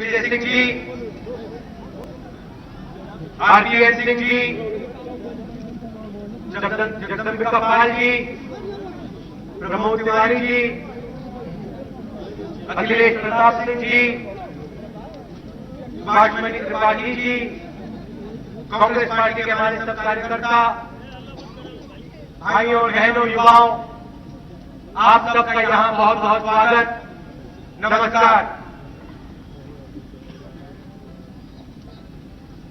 Digvijay Singh ji, RTN Singh ji, Jagdambika Pal ji, Pramod Tiwari ji, Akhilesh Pratap Singh ji, सुभाषमणि Tripathi ji, Congress party के हमारे सब कार्यकर्ता, भाइयों और बहनों, युवाओं, आप सबका यहां बहुत बहुत स्वागत, नमस्कार।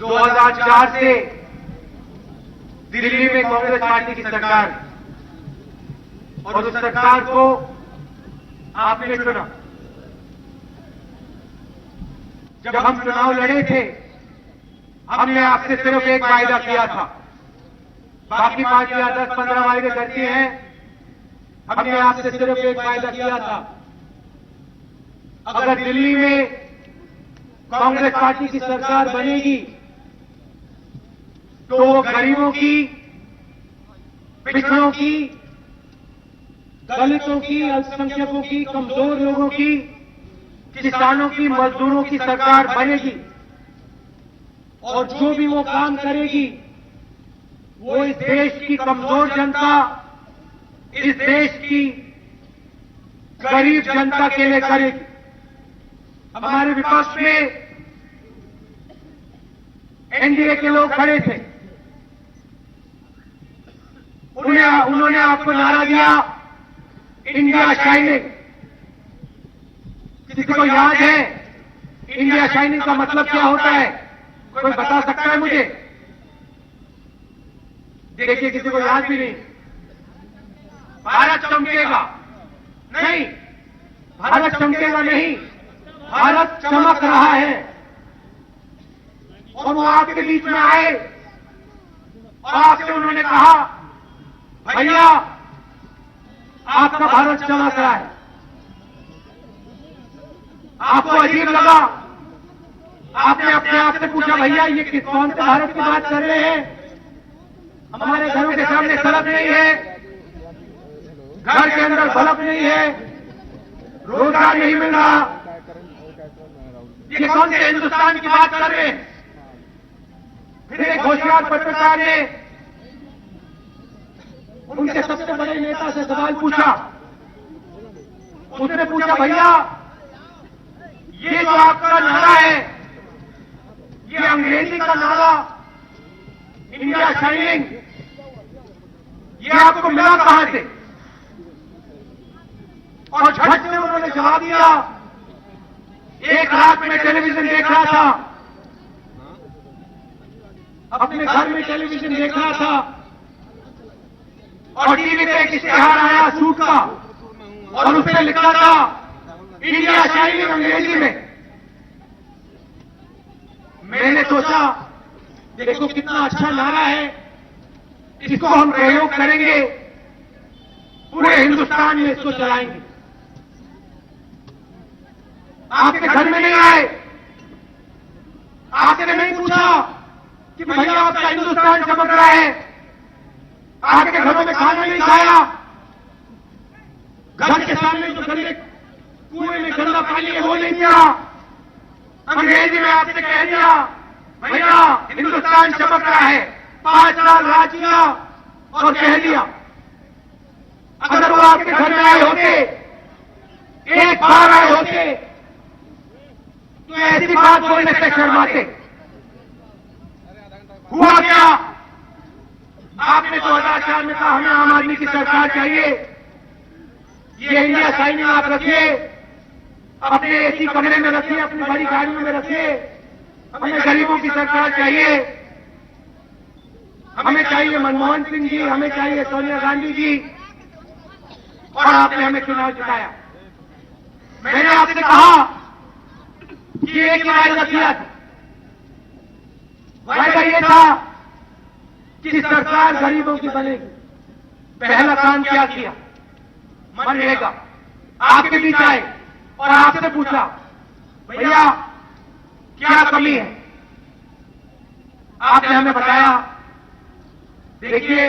2004 से दिल्ली में कांग्रेस पार्टी की सरकार और उस सरकार को आपने चुना। जब हम चुनाव लड़े थे, हमने आपसे सिर्फ एक वायदा किया था, बाकी पार्टियां 10-15 वायदे करती हैं, हमने आपसे सिर्फ एक वायदा किया था, अगर दिल्ली में कांग्रेस पार्टी की सरकार बनेगी तो वो गरीबों की, पिछड़ों की, दलितों की, अल्पसंख्यकों की, कमजोर लोगों की, किसानों की, मजदूरों की सरकार बनेगी और जो भी वो काम करेगी वो इस देश की कमजोर जनता, इस देश की गरीब जनता के लिए करेगी। हमारे विपक्ष में एनडीए के लोग खड़े थे, उन्होंने आपको नारा दिया इंडिया शाइनिंग। किसी को याद है इंडिया शाइनिंग का मतलब क्या होता है? कोई बता सकता है मुझे? देखिए, किसी को याद भी नहीं। भारत चमकेगा नहीं, भारत चमकेगा नहीं, भारत चमक रहा है। और वो आपके बीच में आए और आपसे उन्होंने कहा, भैया आपका भारत चमक रहा है। आपको अजीब लगा, आपने अपने आप से पूछा, भैया ये किस कौन से भारत की बात कर रहे हैं? हमारे घरों के सामने सड़क नहीं है, घर के अंदर बल्ब नहीं है, रोजगार नहीं मिल रहा, ये कौन से हिंदुस्तान की बात कर रहे हैं? फिर एक होशियार पत्रकार ने उनके सबसे बड़े नेता से सवाल पूछा। उसने पूछा, भैया ये जो आपका नारा है, ये अंग्रेजी का नारा इंडिया शाइनिंग, ये आपको मिला कहां से? और झट से उन्होंने जवाब दिया, एक रात में टेलीविजन देख रहा था, अपने घर में टेलीविजन देख रहा था और टीवी पे एक इश्तिहार आया सूट का और उसमें लिखा था इंडिया शाइनिंग अंग्रेजी में। मैंने सोचा, देखो कितना अच्छा नारा है, इसको हम प्रयोग करेंगे, पूरे हिंदुस्तान में इसको चलाएंगे। आपके घर में नहीं आए, आपने नहीं पूछा कि भैया आपका हिंदुस्तान चमक रहा है, आपके घरों में खाना नहीं खाया, घर के सामने जो गंदे कुएं में गंदा पानी है वो नहीं पिया, अंग्रेजी में आपसे कह दिया भैया हिंदुस्तान चमक रहा है, 5 साल राज किया और कह दिया। अगर वो आपके घर में आए होते, एक बार आए होते, तो ऐसी बात बोलने से शर्माते। हुआ क्या? आपने 2004 में कहा हमें आम आदमी की सरकार चाहिए, ये इंडिया शाइनिंग आप रखिए, अपने एसी कमरे में रखिए, अपनी बड़ी गाड़ियों में रखिए, हमें गरीबों की सरकार चाहिए, हमें चाहिए मनमोहन सिंह जी, हमें चाहिए सोनिया गांधी जी, और आपने हमें चुनाव जिताया। मैंने आपसे कहा कि एक ही वायदा किया था, वायदा ये था कि सरकार गरीबों की बनेगी। पहला काम क्या किया? मनरेगा। आपके बीच आए और आपसे पूछा, भैया क्या कमी है? आपने हमें बताया, देखिए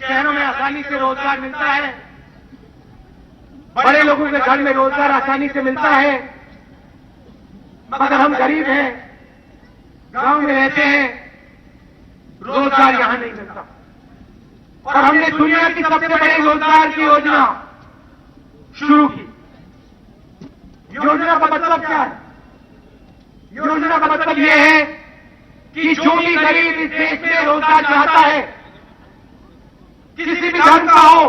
शहरों में आसानी से रोजगार मिलता है, बड़े लोगों के घर में रोजगार आसानी से मिलता है, मगर हम गरीब हैं, गांव में रहते हैं, रोजगार यहां नहीं मिलता। और हमने दुनिया की सबसे बड़ी रोजगार की योजना शुरू की। योजना का मतलब क्या है? योजना का मतलब यह है कि जो भी गरीब इस देश में रोजगार चाहता है, किसी भी धर्म का हो,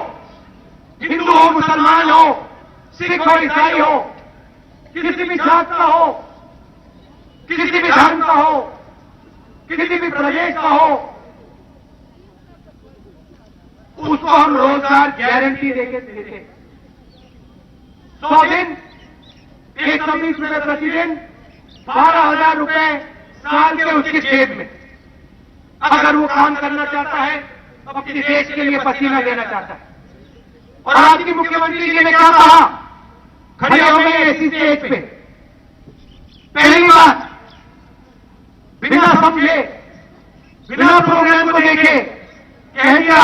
हिंदू हो, मुसलमान हो, सिख हो, ईसाई हो, किसी भी जात का हो, किसी भी धर्म का हो, किसी भी प्रदेश का हो, उसको हम रोजगार गारंटी देके देते हैं। 100 दिन 120 रुपए प्रतिदिन, 12,000 रुपए साल के उसकी जेब में। अगर वो काम करना चाहता है, अपने देश के लिए पसीना देना चाहता है। और आज की मुख्यमंत्री जी ने क्या कहा? खड़े हो गए इसी स्टेज पे, पहली बात बिना समझे, बिना प्रोग्राम को देखे कह दिया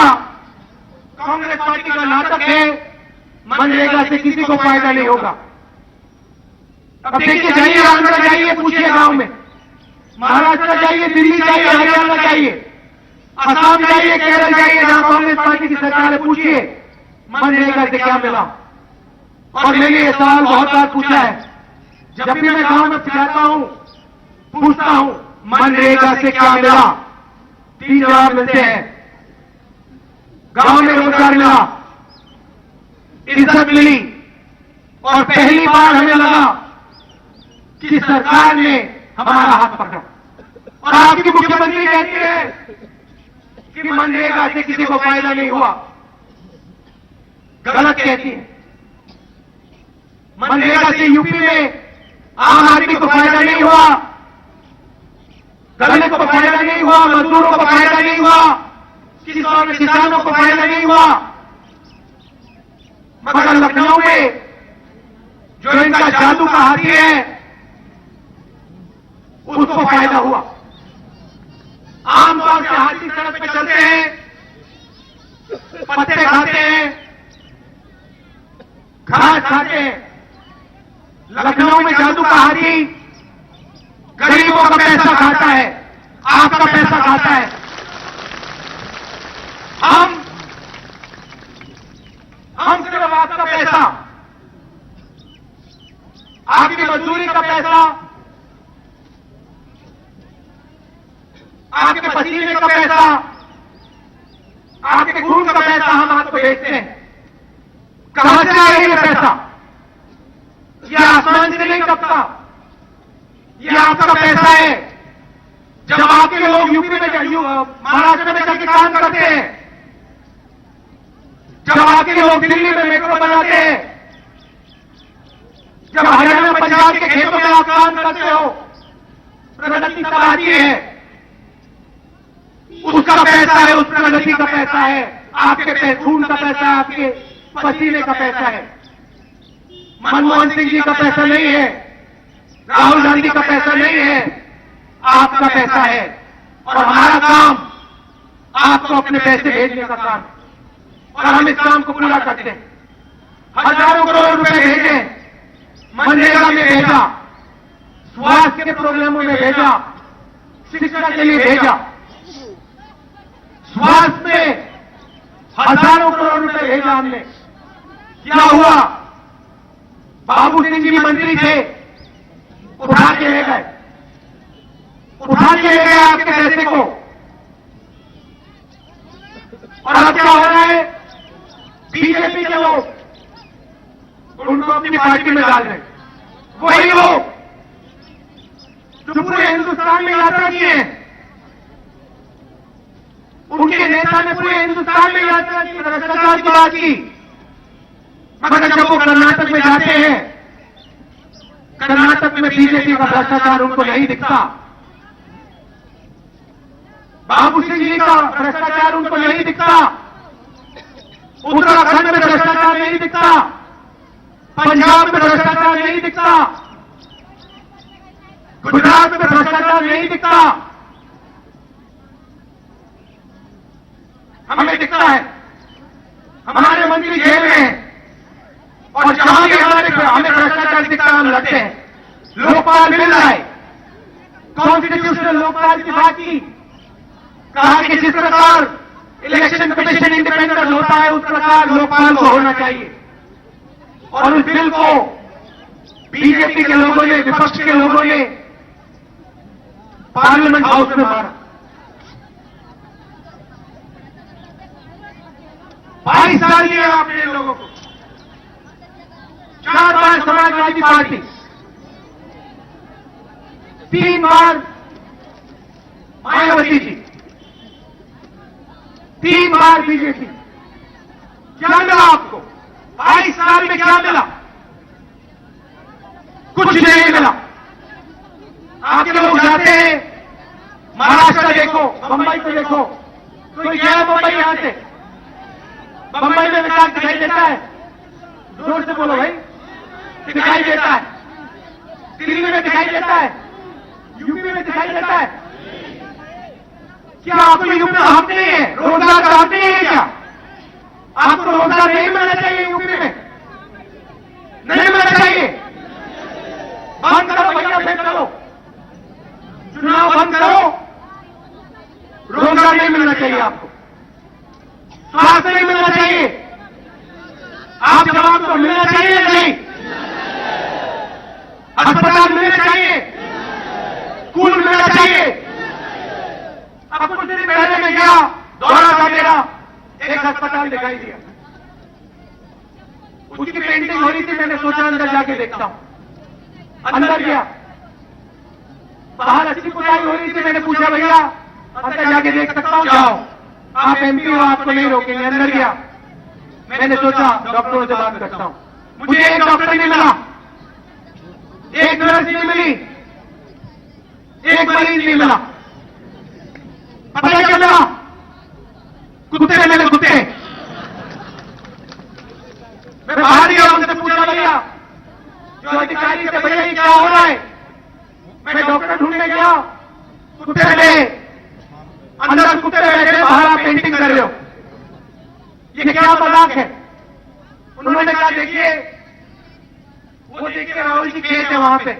कांग्रेस पार्टी का नाटक है, मनरेगा से किसी को फायदा नहीं होगा। अब देखिए, जाइए आंध्र जाइए, पूछिए गांव में, महाराष्ट्र जाइए, दिल्ली जाइए, हरियाणा जाइए, असम जाइए, केरल जाइए, जहां कांग्रेस पार्टी की सरकार है, पूछिए मनरेगा से क्या मिला। और मैंने ये सवाल बहुत बार पूछा है, जब भी मैं गांव में जाता हूं, पूछता हूं मनरेगा से क्या मिला, 3 जवाब मिलते हैं। गांव में रोजगार मिला, इज्जत मिली, और पहली बार हमें लगा कि सरकार ने हमारा हाथ पकड़ा। और आपकी मुख्यमंत्री कहती है कि मनरेगा से किसी को फायदा नहीं हुआ। गलत कहती है। मनरेगा से यूपी में आम आदमी को फायदा नहीं हुआ, दलित को फायदा नहीं हुआ, मजदूरों को फायदा नहीं हुआ, किसानों को फायदा नहीं हुआ। मगर लखनऊ में जो इनका जादू का हाथी है, उसको फायदा हुआ। आमतौर से हाथी सड़क पे चलते हैं, पत्ते खाते हैं, घास खाते हैं। लखनऊ में जादू का हाथी गरीबों का पैसा खाता है, आपका पैसा खाता है। हम सिर्फ आपका पैसा, आपकी मजदूरी का पैसा, आपके पसीने का पैसा, आपके खून का पैसा हम आपको भेजते हैं। कहां से आएगा ये पैसा? ये आसमान से नहीं टपका, ये आपका पैसा है। जब आपके लोग यूपी में महाराष्ट्र में जाके काम करते हैं, जब आपके लोग दिल्ली में मेट्रो बनाते हैं, जब हरियाणा पंजाब के खेतों में आप काम करते हो, प्रगति तब आती है। उसका पैसा है, उस प्रगति का पैसा है, आपके खून का पैसा है, आपके पसीने का पैसा है। मनमोहन सिंह जी का पैसा नहीं है, राहुल गांधी का पैसा नहीं है, आपका पैसा है। और हमारा काम आपको अपने पैसे भेजने का काम है, और हम इस काम को पूरा करते हैं। हजारों करोड़ रुपए भेजे, मनरेगा में भेजा, स्वास्थ्य के प्रोग्रामों में भेजा, शिक्षा के लिए भेजा। स्वास्थ्य में हजारों करोड़ रुपए भेजा हमने। क्या हुआ? बाबू सिंह जी मंत्री थे, उठा के ले गए, आपके पैसे को। और अब क्या हो रहा है? बीजेपी के लोग उनको अपनी पार्टी में डाल रहे हैं। वही लोग जो पूरे हिंदुस्तान में यात्रा की है, उनके नेता ने पूरे हिंदुस्तान में यात्रा की, भ्रष्टाचार की बात की। मगर जब वो कर्नाटक में जाते हैं, कर्नाटक में बीजेपी का भ्रष्टाचार उनको नहीं दिखता, बाबू सिंह जी का भ्रष्टाचार उनको नहीं दिखता, उत्तराखंड में भ्रष्टाचार नहीं दिखता, पंजाब में भ्रष्टाचार नहीं दिखता, गुजरात में भ्रष्टाचार नहीं दिखता। हमें दिखता है, हमारे मंत्री जेल में हैं, और जहां भी हमें भ्रष्टाचार दिखता है हम लड़ते हैं। लोकपाल मिल रहा है, कॉन्स्टिट्यूशनल लोकपाल की बात की, कहा कि जिस प्रकार इलेक्शन कमीशन इंडिपेंडेंट होता है उस प्रकार लोकपाल को होना चाहिए। और उस बिल को बीजेपी के लोगों ने, विपक्ष के लोगों ने पार्लियामेंट हाउस में मारा। 22 साल दिए आपने इन लोगों को, 4 बार समाजवादी पार्टी, 3 बार मायावती जी, 3 बार बीजेपी। क्या मिला आपको? 22 साल में क्या मिला? कुछ नहीं मिला। आपके लोग जाते हैं महाराष्ट्र देखो, बंबई को देखो, कोई गया बंबई यहां से? बंबई में विकास दिखाई देता है? जोर से बोलो भाई, दिखाई देता है। दिल्ली में दिखाई देता है? यूपी में दिखाई देता है? क्या आपको यूपी में हक नहीं है? रोजगार का हक नहीं है क्या? आपको रोजगार नहीं मिलना चाहिए यूपी में? नहीं मिलना चाहिए? बंद करो भैया, फिर करो चुनाव, बंद करो। रोजगार नहीं मिलना चाहिए आपको, स्वास्थ्य नहीं मिलना चाहिए। आप जवाब तो मिलना चाहिए नहीं? अस्पताल मिलना चाहिए, स्कूल मिलना चाहिए। अब कुछ दिन पहले मैं गया, दौरा था मेरा, एक अस्पताल दिखाई दिया, उसकी पेंटिंग हो रही थी। मैंने सोचा अंदर जाके देखता हूं। अंदर गया, बाहर अच्छी पुताई हो रही थी। मैंने पूछा भैया अंदर जाके देख सकता हूं? जाओ, आप एमपी हो, आपको नहीं रोकेंगे। अंदर गया, मैंने सोचा डॉक्टरों से बात करता हूं। मुझे एक डॉक्टर नहीं मिला, एक नर्स नहीं मिली, एक मरीज नहीं मिला। पता क्या मिला? कुत्ते मिले, कुत्ते। मैं बाहर गया, उनसे पूछा भैया, जो अधिकारी थे, भैया ये क्या हो रहा है? मैं डॉक्टर ढूंढने गया, कुत्ते मिले, अंदर कुत्ते बैठे, बाहर आप पेंटिंग कर रहे हो, ये क्या मजाक है? उन्होंने कहा देखिए, वो देखिए राहुल जी खेत है वहां पे,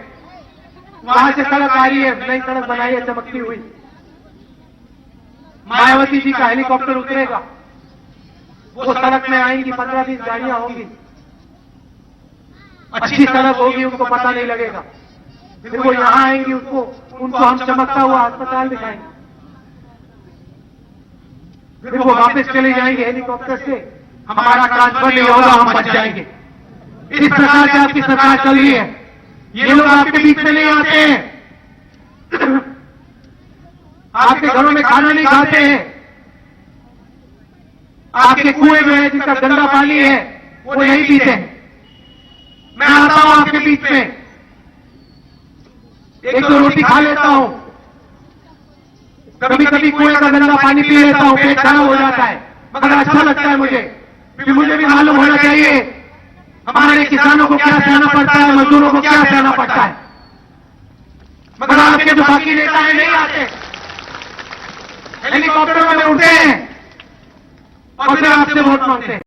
वहां से सड़क आ रही है, नई सड़क बनाई है चमकती हुई। मायावती जी का हेलीकॉप्टर उतरेगा, वो सड़क में आएंगी, 15-20 गाड़ियां होंगी, अच्छी सड़क होगी, उनको पता नहीं लगेगा। फिर वो यहां आएंगी, उनको हम चमकता हुआ अस्पताल दिखाएंगे। फिर वो वापस चले जाएंगे हेलीकॉप्टर से, हमारा ट्रांसफर नहीं होगा, हम बच जाएंगे। इस प्रकार से आपकी सरकार चल रही है। ये लोग आपके बीच में नहीं आते हैं, आपके घरों में खाना नहीं खाते हैं, आपके कुएं में है जिसका गंदा पानी है वो नहीं पीते हैं। मैं आता हूं आपके बीच में, एक दो रोटी खा लेता हूं, कभी कभी कुएं का गंदा पानी पी लेता हूं, पेट खराब हो जाता है, मगर अच्छा लगता है मुझे। मुझे भी मालूम होना चाहिए हमारे किसानों को क्या सहना पड़ता है, मजदूरों को क्या सहना पड़ता है। मगर आपके जो बाकी नेता है नहीं आते, हेलीकॉप्टर में उठते हैं और फिर आपसे वोट मांगते हैं।